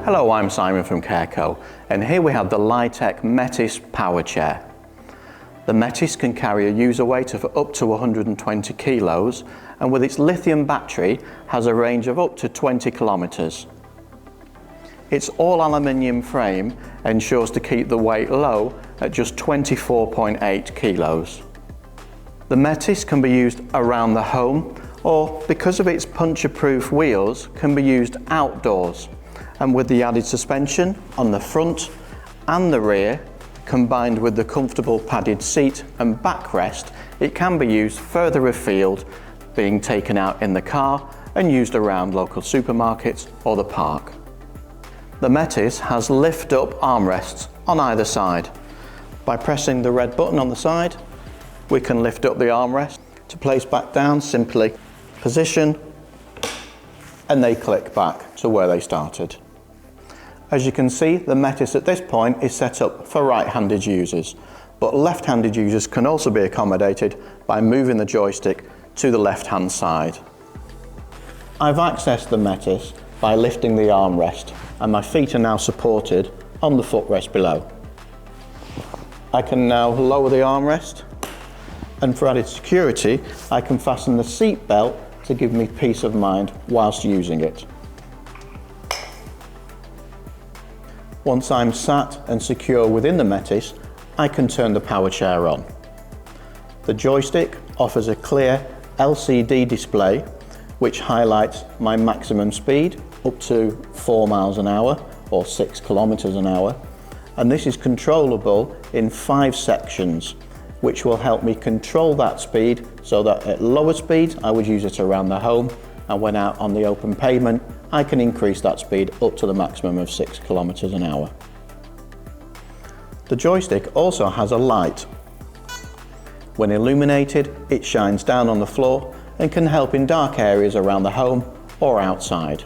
Hello, I'm Simon from CareCo, and here we have the Li-Tech Metis Powerchair. The Metis can carry a user weight of up to 120 kilos, and with its lithium battery has a range of up to 20 kilometers. Its all aluminium frame ensures to keep the weight low at just 24.8 kilos. The Metis can be used around the home, or because of its puncture-proof wheels, can be used outdoors. And with the added suspension on the front and the rear, combined with the comfortable padded seat and backrest, it can be used further afield, being taken out in the car and used around local supermarkets or the park. The Metis has lift-up armrests on either side. By pressing the red button on the side, we can lift up the armrest. To place back down, simply position and they click back to where they started. As you can see, the Metis at this point is set up for right-handed users, but left-handed users can also be accommodated by moving the joystick to the left-hand side. I've accessed the Metis by lifting the armrest, and my feet are now supported on the footrest below. I can now lower the armrest, and for added security, I can fasten the seat belt to give me peace of mind whilst using it. Once I'm sat and secure within the Metis, I can turn the Powerchair on. The joystick offers a clear LCD display which highlights my maximum speed up to 4 miles an hour or 6 kilometers an hour, and this is controllable in 5 sections which will help me control that speed so that at lower speeds I would use it around the home, and when out on the open pavement I can increase that speed up to the maximum of 6 kilometers an hour. The joystick also has a light. When illuminated, it shines down on the floor and can help in dark areas around the home or outside.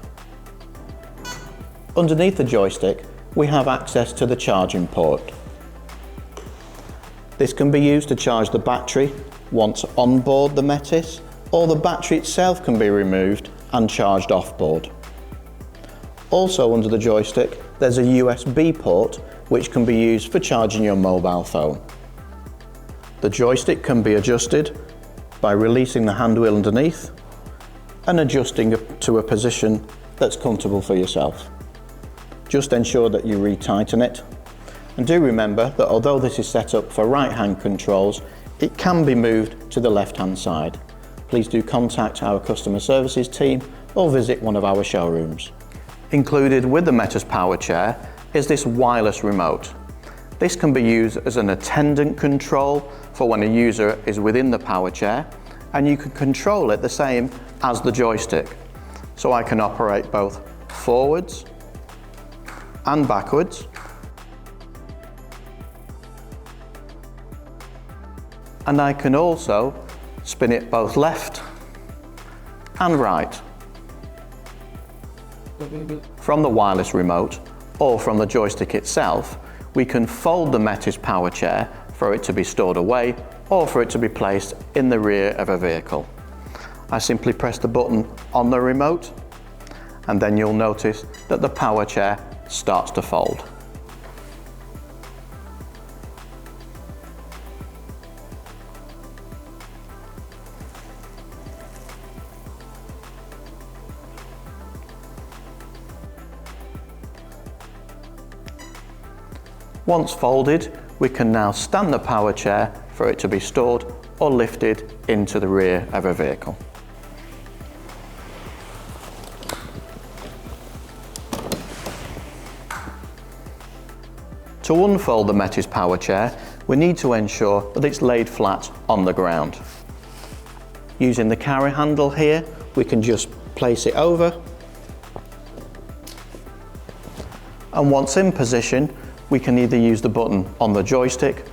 Underneath the joystick, we have access to the charging port. This can be used to charge the battery once on board the Metis, or the battery itself can be removed and charged off board. Also under the joystick, there's a USB port which can be used for charging your mobile phone. The joystick can be adjusted by releasing the hand wheel underneath and adjusting to a position that's comfortable for yourself. Just ensure that you retighten it, and do remember that although this is set up for right-hand controls, it can be moved to the left-hand side. Please do contact our customer services team or visit one of our showrooms. Included with the Metis Powerchair is this wireless remote. This can be used as an attendant control for when a user is within the Powerchair, and you can control it the same as the joystick. So I can operate both forwards and backwards, and I can also spin it both left and right. From the wireless remote or from the joystick itself, we can fold the Metis Powerchair for it to be stored away or for it to be placed in the rear of a vehicle. I simply press the button on the remote, and then you'll notice that the Powerchair starts to fold. Once folded, we can now stand the Powerchair for it to be stored or lifted into the rear of a vehicle. To unfold the Metis Powerchair, we need to ensure that it's laid flat on the ground. Using the carry handle here, we can just place it over, and once in position, we can either use the button on the joystick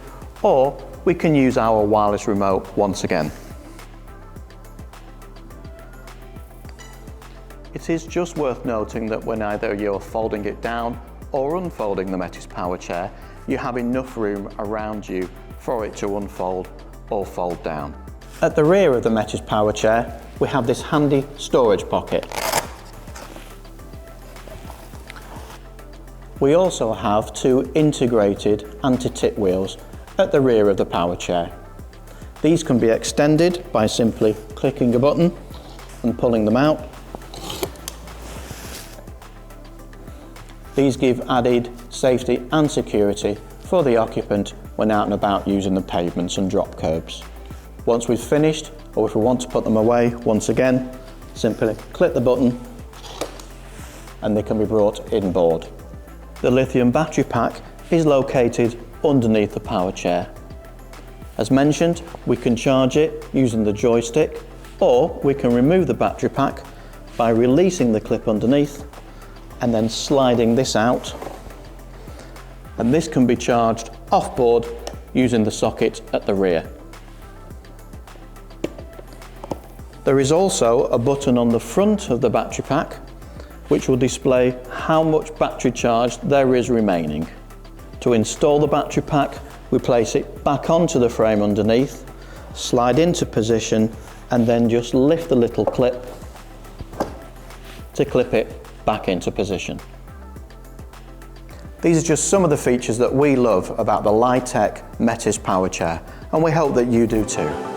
or we can use our wireless remote once again. It is just worth noting that when either you're folding it down or unfolding the Metis Powerchair, you have enough room around you for it to unfold or fold down. At the rear of the Metis Powerchair, we have this handy storage pocket. We also have two integrated anti-tip wheels at the rear of the power chair. These can be extended by simply clicking a button and pulling them out. These give added safety and security for the occupant when out and about using the pavements and drop curbs. Once we've finished, or if we want to put them away, once again, simply click the button and they can be brought inboard. The lithium battery pack is located underneath the power chair. As mentioned, we can charge it using the joystick, or we can remove the battery pack by releasing the clip underneath and then sliding this out. And this can be charged off board using the socket at the rear. There is also a button on the front of the battery pack which will display how much battery charge there is remaining. To install the battery pack, we place it back onto the frame underneath, slide into position, and then just lift the little clip to clip it back into position. These are just some of the features that we love about the Li-Tech Metis Powerchair, and we hope that you do too.